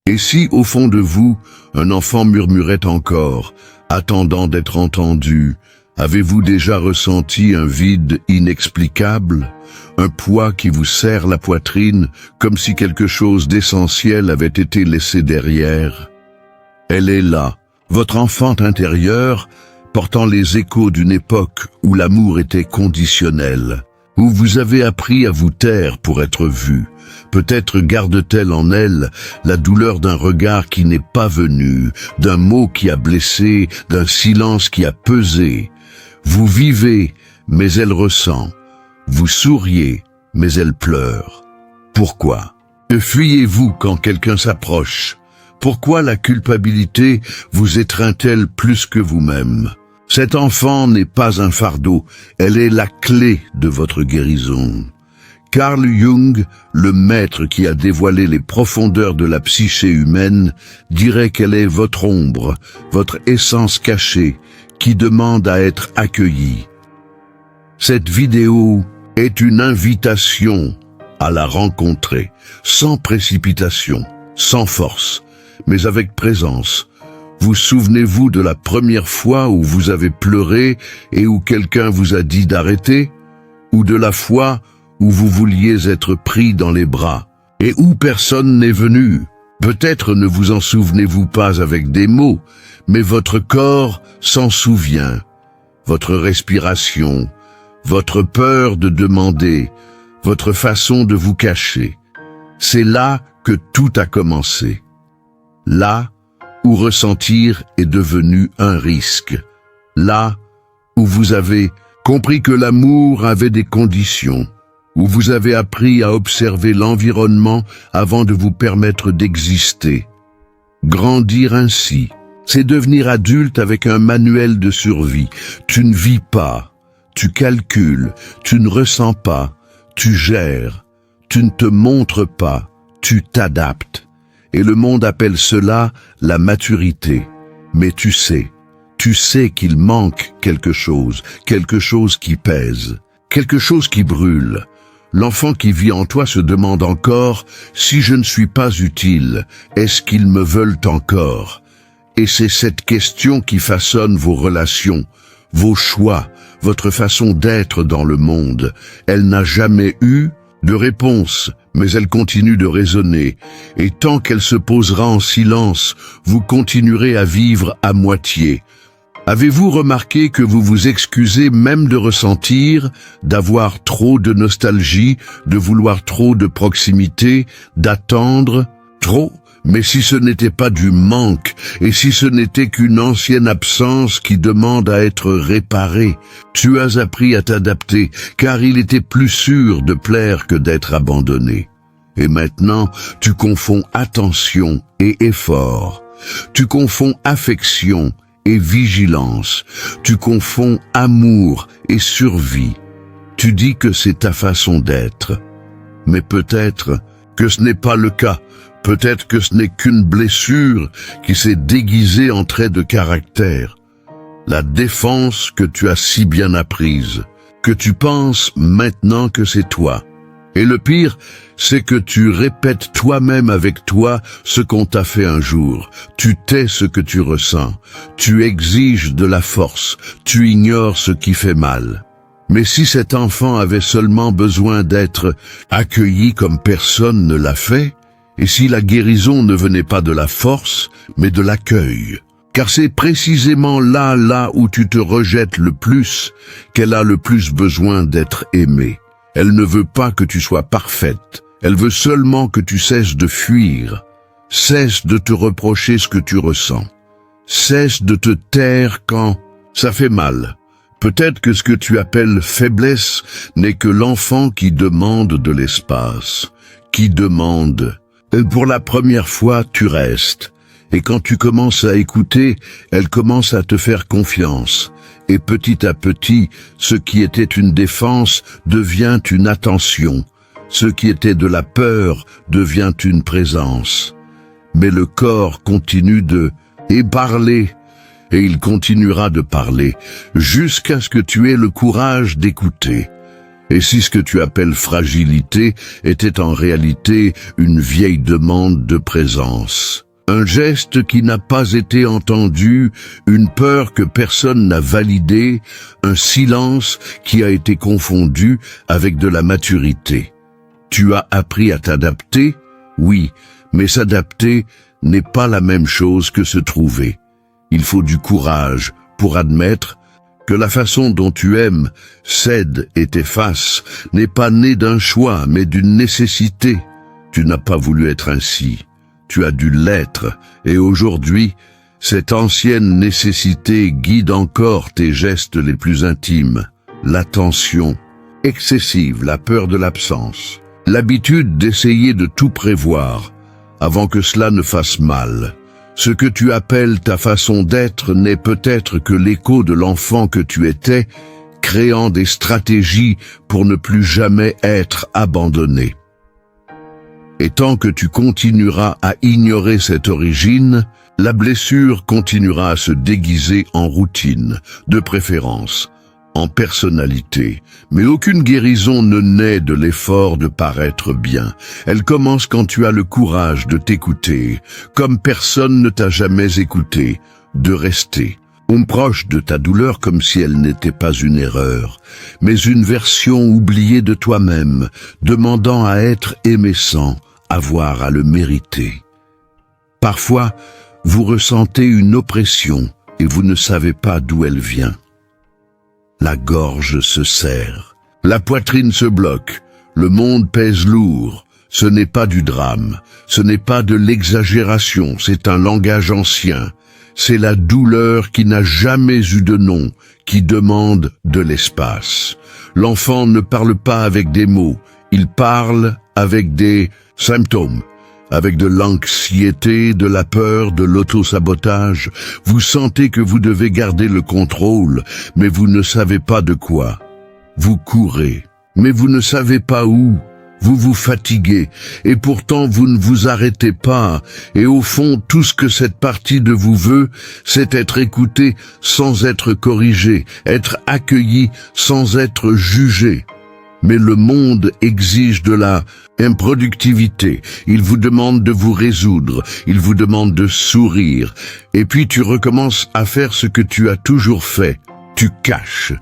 Et si, au fond de vous, un enfant murmurait encore, attendant d'être entendu, avez-vous déjà ressenti un vide inexplicable, un poids qui vous serre la poitrine, comme si quelque chose d'essentiel avait été laissé derrière? Elle est là, votre enfant intérieur, portant les échos d'une époque où l'amour était conditionnel, où vous avez appris à vous taire pour être vu. Peut-être garde-t-elle en elle la douleur d'un regard qui n'est pas venu, d'un mot qui a blessé, d'un silence qui a pesé. Vous vivez, mais elle ressent. Vous souriez, mais elle pleure. Pourquoi? Fuyez-vous quand quelqu'un s'approche? Pourquoi la culpabilité vous étreint-elle plus que vous-même? Cet enfant n'est pas un fardeau, elle est la clé de votre guérison. Carl Jung, le maître qui a dévoilé les profondeurs de la psyché humaine, dirait qu'elle est votre ombre, votre essence cachée, qui demande à être accueillie. Cette vidéo est une invitation à la rencontrer, sans précipitation, sans force, mais avec présence. Vous souvenez-vous de la première fois où vous avez pleuré et où quelqu'un vous a dit d'arrêter? Ou de la fois où vous vouliez être pris dans les bras et où personne n'est venu? Peut-être ne vous en souvenez-vous pas avec des mots, mais votre corps s'en souvient. Votre respiration, votre peur de demander, votre façon de vous cacher. C'est là que tout a commencé. Là où ressentir est devenu un risque. Là où vous avez compris que l'amour avait des conditions. Où vous avez appris à observer l'environnement avant de vous permettre d'exister. Grandir ainsi, c'est devenir adulte avec un manuel de survie. Tu ne vis pas, tu calcules, tu ne ressens pas, tu gères, tu ne te montres pas, tu t'adaptes. Et le monde appelle cela la maturité. Mais tu sais qu'il manque quelque chose qui pèse, quelque chose qui brûle. L'enfant qui vit en toi se demande encore, si je ne suis pas utile, est-ce qu'ils me veulent encore? Et c'est cette question qui façonne vos relations, vos choix, votre façon d'être dans le monde. Elle n'a jamais eu de réponse, mais elle continue de résonner. Et tant qu'elle se posera en silence, vous continuerez à vivre à moitié. Avez-vous remarqué que vous vous excusez même de ressentir, d'avoir trop de nostalgie, de vouloir trop de proximité, d'attendre trop? Mais si ce n'était pas du manque, et si ce n'était qu'une ancienne absence qui demande à être réparée, tu as appris à t'adapter, car il était plus sûr de plaire que d'être abandonné. Et maintenant, tu confonds attention et effort. Tu confonds affection et vigilance. Tu confonds amour et survie. Tu dis que c'est ta façon d'être. Mais peut-être que ce n'est pas le cas. Peut-être que ce n'est qu'une blessure qui s'est déguisée en trait de caractère. La défense que tu as si bien apprise, que tu penses maintenant que c'est toi. Et le pire, c'est que tu répètes toi-même avec toi ce qu'on t'a fait un jour. Tu tais ce que tu ressens. Tu exiges de la force. Tu ignores ce qui fait mal. Mais si cet enfant avait seulement besoin d'être accueilli comme personne ne l'a fait, et si la guérison ne venait pas de la force, mais de l'accueil, car c'est précisément là où tu te rejettes le plus, qu'elle a le plus besoin d'être aimée. Elle ne veut pas que tu sois parfaite, elle veut seulement que tu cesses de fuir, cesse de te reprocher ce que tu ressens, cesse de te taire quand ça fait mal. Peut-être que ce que tu appelles faiblesse n'est que l'enfant qui demande de l'espace, qui demande. Pour la première fois, tu restes. Et quand tu commences à écouter, elle commence à te faire confiance. Et petit à petit, ce qui était une défense devient une attention. Ce qui était de la peur devient une présence. Mais le corps continue de parler. Et il continuera de parler jusqu'à ce que tu aies le courage d'écouter. Et si ce que tu appelles fragilité était en réalité une vieille demande de présence? Un geste qui n'a pas été entendu, une peur que personne n'a validée, un silence qui a été confondu avec de la maturité. Tu as appris à t'adapter? Oui, mais s'adapter n'est pas la même chose que se trouver. Il faut du courage pour admettre que la façon dont tu aimes, cède et t'efface n'est pas née d'un choix, mais d'une nécessité. Tu n'as pas voulu être ainsi. Tu as dû l'être, et aujourd'hui, cette ancienne nécessité guide encore tes gestes les plus intimes. L'attention excessive, la peur de l'absence, l'habitude d'essayer de tout prévoir, avant que cela ne fasse mal. Ce que tu appelles ta façon d'être n'est peut-être que l'écho de l'enfant que tu étais, créant des stratégies pour ne plus jamais être abandonné. Et tant que tu continueras à ignorer cette origine, la blessure continuera à se déguiser en routine, de préférence, en personnalité. Mais aucune guérison ne naît de l'effort de paraître bien. Elle commence quand tu as le courage de t'écouter, comme personne ne t'a jamais écouté, de rester proche de ta douleur comme si elle n'était pas une erreur, mais une version oubliée de toi-même, demandant à être aimé sans avoir à le mériter. Parfois, vous ressentez une oppression et vous ne savez pas d'où elle vient. La gorge se serre, la poitrine se bloque, le monde pèse lourd. Ce n'est pas du drame, ce n'est pas de l'exagération, c'est un langage ancien. C'est la douleur qui n'a jamais eu de nom, qui demande de l'espace. L'enfant ne parle pas avec des mots, il parle avec des symptômes, avec de l'anxiété, de la peur, de l'auto-sabotage. Vous sentez que vous devez garder le contrôle, mais vous ne savez pas de quoi. Vous courez, mais vous ne savez pas où. Vous vous fatiguez, et pourtant vous ne vous arrêtez pas, et au fond tout ce que cette partie de vous veut, c'est être écouté sans être corrigé, être accueilli sans être jugé. Mais le monde exige de la improductivité, il vous demande de vous résoudre, il vous demande de sourire, et puis tu recommences à faire ce que tu as toujours fait, tu caches,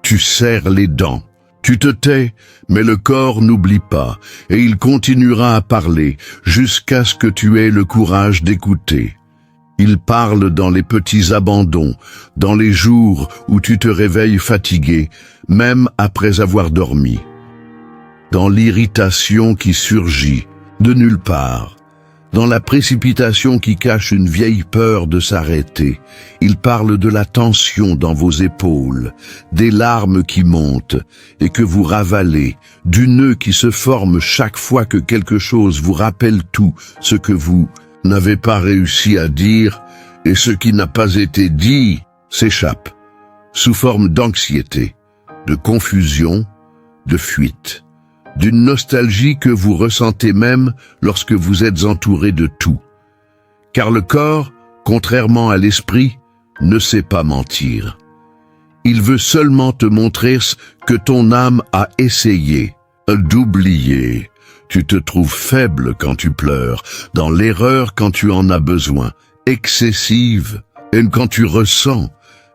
tu serres les dents. Tu te tais, mais le corps n'oublie pas, et il continuera à parler jusqu'à ce que tu aies le courage d'écouter. Il parle dans les petits abandons, dans les jours où tu te réveilles fatigué, même après avoir dormi. Dans l'irritation qui surgit de nulle part, dans la précipitation qui cache une vieille peur de s'arrêter. Il parle de la tension dans vos épaules, des larmes qui montent et que vous ravalez, du nœud qui se forme chaque fois que quelque chose vous rappelle tout ce que vous n'avez pas réussi à dire, et ce qui n'a pas été dit s'échappe, sous forme d'anxiété, de confusion, de fuite. D'une nostalgie que vous ressentez même lorsque vous êtes entouré de tout. Car le corps, contrairement à l'esprit, ne sait pas mentir. Il veut seulement te montrer ce que ton âme a essayé d'oublier. Tu te trouves faible quand tu pleures, dans l'erreur quand tu en as besoin, excessive, et quand tu ressens.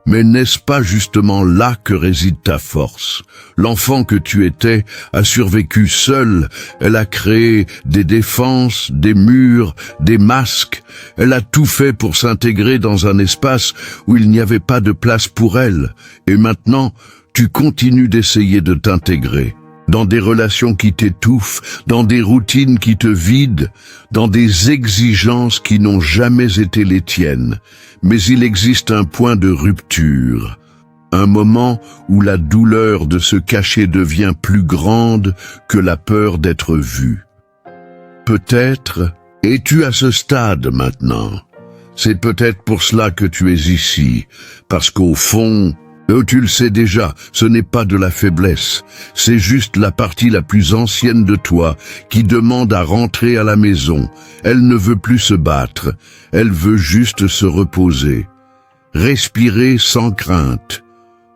Mais n'est-ce pas justement là que réside ta force? L'enfant que tu étais a survécu seul, elle a créé des défenses, des murs, des masques, elle a tout fait pour s'intégrer dans un espace où il n'y avait pas de place pour elle, et maintenant tu continues d'essayer de t'intégrer. Dans des relations qui t'étouffent, dans des routines qui te vident, dans des exigences qui n'ont jamais été les tiennes. Mais il existe un point de rupture, un moment où la douleur de se cacher devient plus grande que la peur d'être vu. Peut-être es-tu à ce stade maintenant. C'est peut-être pour cela que tu es ici, parce qu'au fond, tu le sais déjà, ce n'est pas de la faiblesse, c'est juste la partie la plus ancienne de toi qui demande à rentrer à la maison. Elle ne veut plus se battre, elle veut juste se reposer. Respirer sans crainte,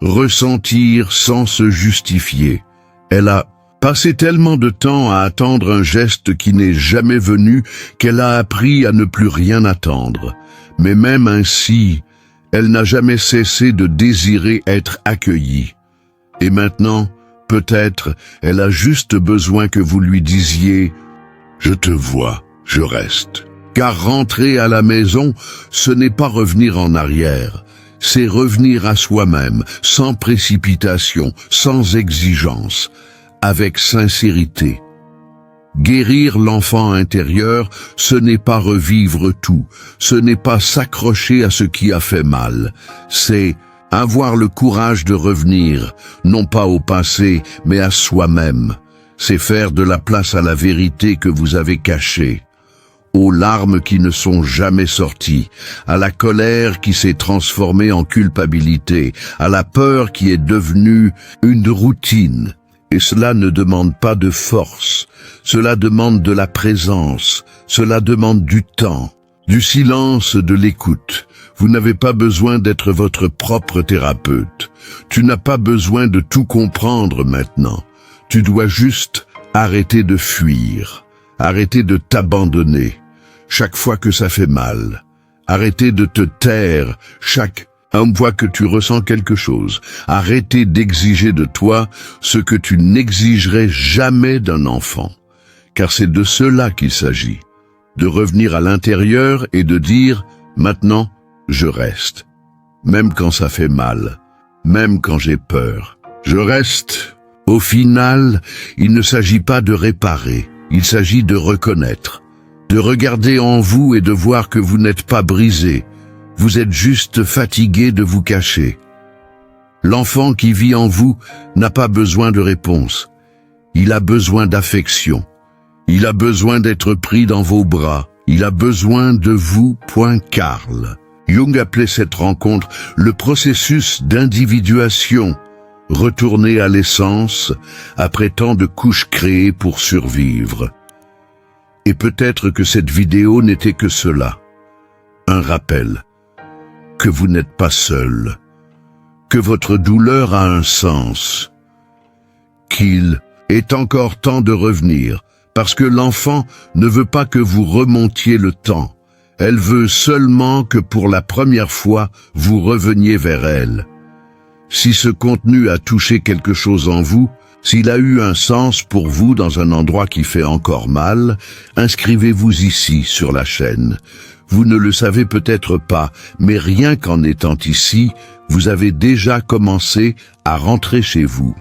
ressentir sans se justifier. Elle a passé tellement de temps à attendre un geste qui n'est jamais venu qu'elle a appris à ne plus rien attendre. Mais même ainsi, elle n'a jamais cessé de désirer être accueillie. Et maintenant, peut-être, elle a juste besoin que vous lui disiez « Je te vois, je reste ». Car rentrer à la maison, ce n'est pas revenir en arrière, c'est revenir à soi-même, sans précipitation, sans exigence, avec sincérité. Guérir l'enfant intérieur, ce n'est pas revivre tout, ce n'est pas s'accrocher à ce qui a fait mal, c'est avoir le courage de revenir, non pas au passé, mais à soi-même. C'est faire de la place à la vérité que vous avez cachée, aux larmes qui ne sont jamais sorties, à la colère qui s'est transformée en culpabilité, à la peur qui est devenue une routine. Et cela ne demande pas de force, cela demande de la présence, cela demande du temps, du silence, de l'écoute. Vous n'avez pas besoin d'être votre propre thérapeute. Tu n'as pas besoin de tout comprendre maintenant. Tu dois juste arrêter de fuir, arrêter de t'abandonner chaque fois que ça fait mal, arrêter de te taire chaque fois que tu ressens quelque chose, arrêter d'exiger de toi ce que tu n'exigerais jamais d'un enfant, car c'est de cela qu'il s'agit, de revenir à l'intérieur et de dire « Maintenant, je reste », même quand ça fait mal, même quand j'ai peur. Je reste. Au final, il ne s'agit pas de réparer, il s'agit de reconnaître, de regarder en vous et de voir que vous n'êtes pas brisé, vous êtes juste fatigué de vous cacher. L'enfant qui vit en vous n'a pas besoin de réponse, il a besoin d'affection, il a besoin d'être pris dans vos bras, il a besoin de vous. Carl Jung appelait cette rencontre le processus d'individuation, retourner à l'essence après tant de couches créées pour survivre. Et peut-être que cette vidéo n'était que cela, un rappel, que vous n'êtes pas seul, que votre douleur a un sens, qu'il est encore temps de revenir, parce que l'enfant ne veut pas que vous remontiez le temps, elle veut seulement que pour la première fois, vous reveniez vers elle. Si ce contenu a touché quelque chose en vous, s'il a eu un sens pour vous dans un endroit qui fait encore mal, inscrivez-vous ici sur la chaîne. Vous ne le savez peut-être pas, mais rien qu'en étant ici, vous avez déjà commencé à rentrer chez vous.